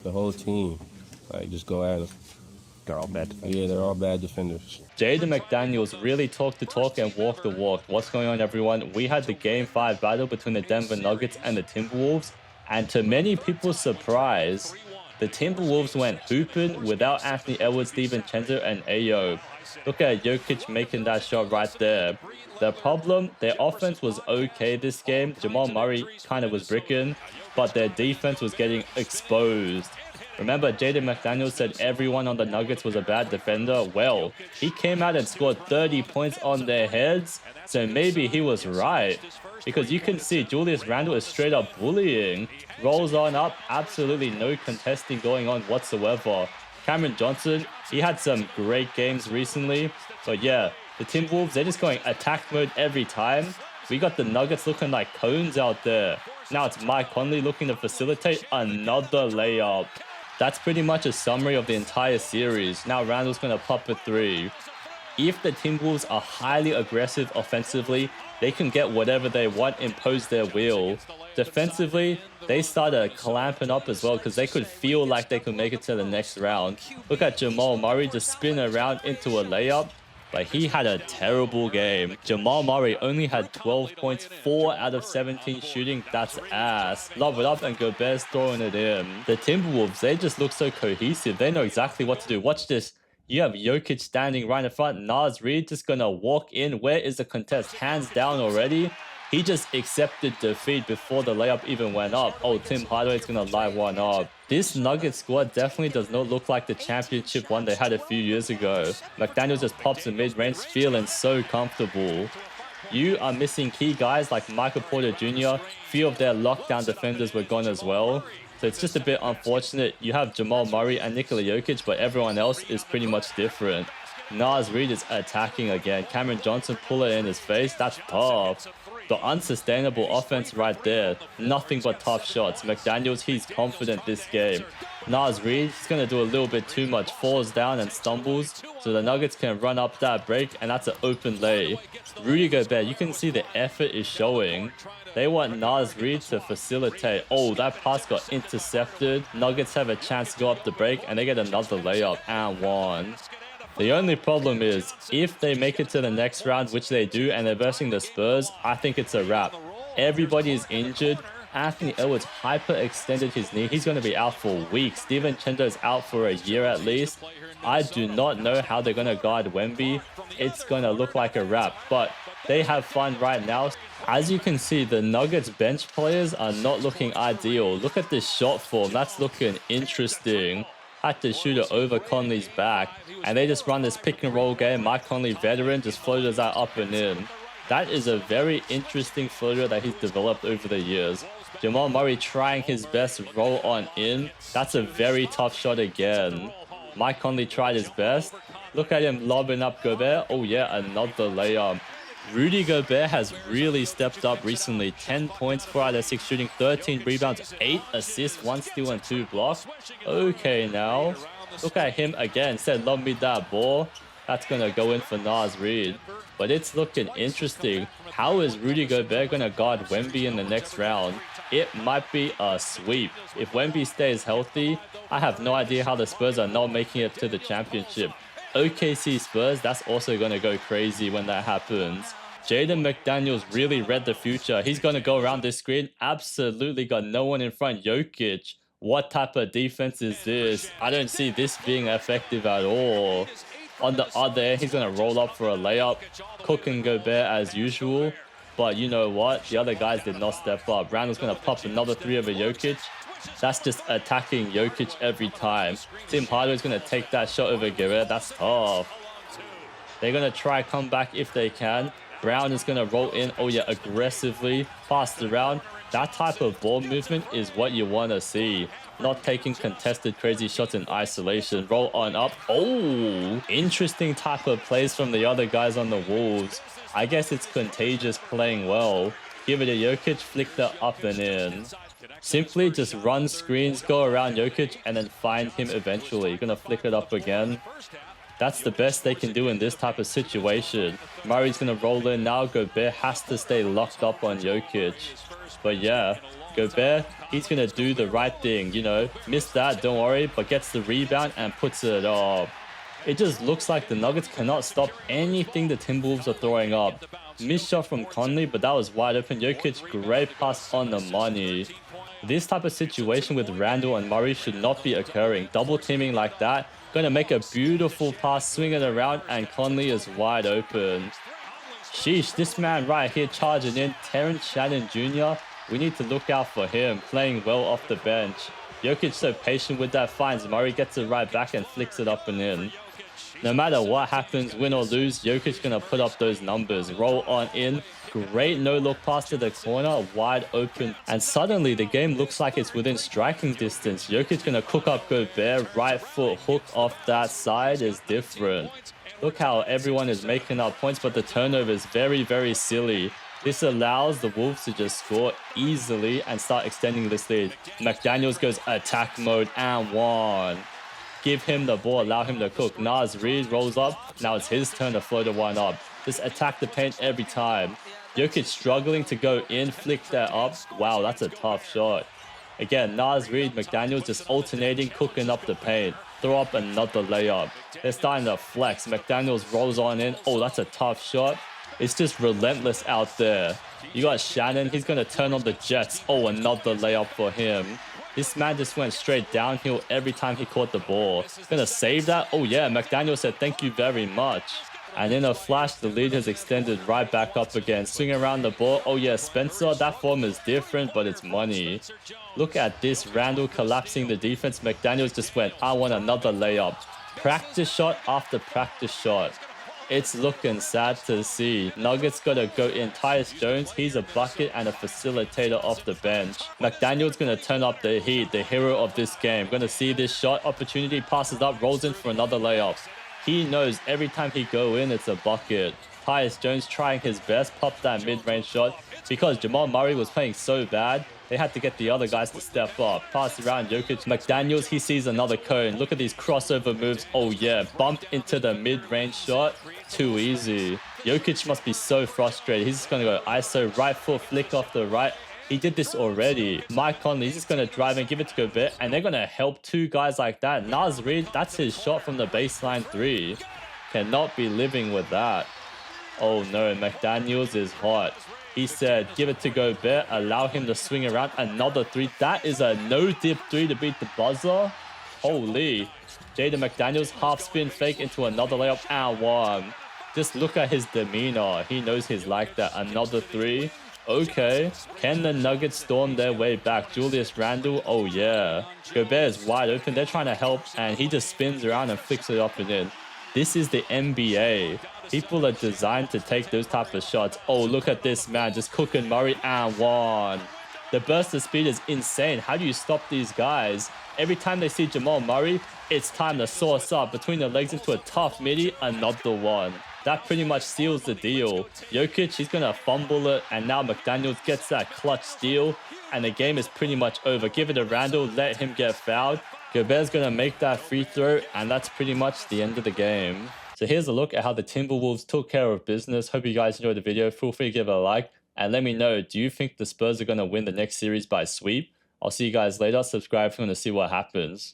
The whole team, like, just go at them. They're all bad defenders. Yeah, they're all bad defenders. Jaden McDaniels really talked the talk and walked the walk. What's going on, everyone? We had the Game 5 battle between the Denver Nuggets and the Timberwolves. And to many people's surprise, the Timberwolves went hooping without Anthony Edwards, DiVincenzo, and Ayo. Look at Jokic making that shot right there. The problem, their offense was okay this game. Jamal Murray kind of was bricking, but their defense was getting exposed. Remember, Jaden McDaniels said everyone on the Nuggets was a bad defender. Well, he came out and scored 30 points on their heads, so maybe he was right. Because you can see Julius Randle is straight up bullying. Rolls on up, absolutely no contesting going on whatsoever. Cameron Johnson, he had some great games recently. But yeah, the Timberwolves, they're just going attack mode every time. We got the Nuggets looking like cones out there. Now it's Mike Conley looking to facilitate another layup. That's pretty much a summary of the entire series. Now Randle's going to pop a three. If the Timberwolves are highly aggressive offensively, they can get whatever they want, impose their will. Defensively, they started clamping up as well because they could feel like they could make it to the next round. Look at Jamal Murray just spin around into a layup, but he had a terrible game. Jamal Murray only had 12 points, 4 out of 17 shooting. That's ass. Lob it up and Gobert's throwing it in. The Timberwolves, they just look so cohesive. They know exactly what to do. Watch this. You have Jokic standing right in front. Naz Reid just gonna walk in. Where is the contest? Hands down already. He just accepted defeat before the layup even went up. Oh, Tim Hardaway's gonna live one up. This Nuggets squad definitely does not look like the championship one they had a few years ago. McDaniels just pops a mid-range, feeling so comfortable. You are missing key guys like Michael Porter Jr. Few of their lockdown defenders were gone as well. So it's just a bit unfortunate. You have Jamal Murray and Nikola Jokic, but everyone else is pretty much different. Naz Reid is attacking again. Cameron Johnson pull it in his face. That's tough. The unsustainable offense right there. Nothing but tough shots. McDaniels, he's confident this game. Naz Reid, he's going to do a little bit too much. Falls down and stumbles. So the Nuggets can run up that break, and that's an open lay. Rudy Gobert, you can see the effort is showing. They want Naz Reid to facilitate. Oh, that pass got intercepted. Nuggets have a chance to go up the break, and they get another layup and one. The only problem is, if they make it to the next round, which they do, and they're versing the Spurs, I think it's a wrap. Everybody is injured. Anthony Edwards hyperextended his knee. He's going to be out for weeks. DiVincenzo is out for a year at least. I do not know how they're going to guard Wemby. It's going to look like a wrap, but they have fun right now. As you can see, the Nuggets bench players are not looking ideal. Look at this shot form. That's looking interesting. Had to shoot it over Conley's back, and they just run this pick and roll game. Mike Conley, veteran, just floaters that up and in. That is a very interesting floater that he's developed over the years. Jamal Murray trying his best roll on in. That's a very tough shot again. Mike Conley tried his best. Look at him lobbing up Gobert. Oh yeah, another layup. Rudy Gobert has really stepped up recently. 10 points, 4 out of 6 shooting, 13 rebounds, 8 assists, 1 steal and 2 blocks. Okay now. Look at him again. Said, love me that ball. That's going to go in for Naz Reid. But it's looking interesting. How is Rudy Gobert going to guard Wemby in the next round? It might be a sweep. If Wemby stays healthy, I have no idea how the Spurs are not making it to the championship. OKC Spurs, that's also going to go crazy when that happens. Jaden McDaniels really read the future. He's going to go around this screen. Absolutely got no one in front. Jokic, what type of defense is this? I don't see this being effective at all. On the other end, he's going to roll up for a layup. Cook and Gobert as usual. But you know what? The other guys did not step up. Randle's going to pop another three over Jokic. That's just attacking Jokic every time. Tim Hardaway's going to take that shot over Guerrero. That's tough. They're going to try come back if they can. Brown is going to roll in. Oh yeah, aggressively. Pass around. That type of ball movement is what you want to see. Not taking contested crazy shots in isolation. Roll on up. Oh, interesting type of plays from the other guys on the Wolves. I guess it's contagious playing well. Give it a Jokic, flick that up and in. Simply just run screens, go around Jokic, and then find him eventually. You're going to flick it up again. That's the best they can do in this type of situation. Murray's going to roll in now. Gobert has to stay locked up on Jokic. But yeah, Gobert, he's going to do the right thing, you know. Missed that, don't worry, but gets the rebound and puts it up. It just looks like the Nuggets cannot stop anything the Timberwolves are throwing up. Missed shot from Conley, but that was wide open. Jokic, great pass on the money. This type of situation with Randall and Murray should not be occurring. Double teaming like that, going to make a beautiful pass, swing it around, and Conley is wide open. Sheesh, this man right here charging in, Terrence Shannon Jr. We need to look out for him, playing well off the bench. Jokic so patient with that, finds Murray, gets it right back and flicks it up and in. No matter what happens, win or lose, Jokic going to put up those numbers. Roll on in. Great no-look pass to the corner, wide open. And suddenly, the game looks like it's within striking distance. Jokic going to cook up Gobert. Right foot hook off that side is different. Look how everyone is making up points, but the turnover is very, very silly. This allows the Wolves to just score easily and start extending this lead. McDaniels goes attack mode and one. Give him the ball, allow him to cook. Naz Reid rolls up. Now it's his turn to float a one up. Just attack the paint every time. Jokic struggling to go in, flick that up. Wow, that's a tough shot. Again, Naz Reid, McDaniels just alternating, cooking up the paint. Throw up another layup. They're starting to flex. McDaniels rolls on in. Oh, that's a tough shot. It's just relentless out there. You got Shannon. He's going to turn on the Jets. Oh, another layup for him. This man just went straight downhill every time he caught the ball. Gonna save that? Oh yeah, McDaniel said thank you very much. And in a flash, the lead has extended right back up again. Swing around the ball. Oh yeah, Spencer, that form is different, but it's money. Look at this, Randall collapsing the defense. McDaniels just went, I want another layup. Practice shot after practice shot. It's looking sad to see. Nuggets gotta go in. Tyus Jones, he's a bucket and a facilitator off the bench. McDaniels gonna turn up the heat, the hero of this game. Gonna see this shot opportunity, passes up, rolls in for another layup. He knows every time he go in, it's a bucket. Tyus Jones trying his best, popped that mid-range shot. Because Jamal Murray was playing so bad, they had to get the other guys to step up. Pass around Jokic. McDaniels, he sees another cone. Look at these crossover moves. Oh yeah, bumped into the mid-range shot. Too easy. Jokic must be so frustrated. He's just going to go ISO, right foot, flick off the right. He did this already. Mike Conley, he's just going to drive and give it to Gobert. And they're going to help two guys like that. Naz Reid, that's his shot from the baseline three. Cannot be living with that. Oh no, McDaniels is hot. He said, give it to Gobert, allow him to swing around. Another three. That is a no-dip three to beat the buzzer. Holy. Jaden McDaniels, half spin fake into another layup and one. Just look at his demeanor. He knows he's like that. Another three. Okay. Can the Nuggets storm their way back? Julius Randle. Oh, yeah. Gobert is wide open. They're trying to help, and he just spins around and flicks it up and in. This is the NBA. People are designed to take those type of shots. Oh, look at this, man. Just cooking Murray and one. The burst of speed is insane. How do you stop these guys? Every time they see Jamal Murray, it's time to sauce up between the legs into a tough midi. Another one. That pretty much seals the deal. Jokic, he's going to fumble it. And now McDaniels gets that clutch steal. And the game is pretty much over. Give it to Randall. Let him get fouled. Gobert's going to make that free throw. And that's pretty much the end of the game. So here's a look at how the Timberwolves took care of business. Hope you guys enjoyed the video. Feel free to give it a like. And let me know, do you think the Spurs are going to win the next series by sweep? I'll see you guys later. Subscribe if you want to see what happens.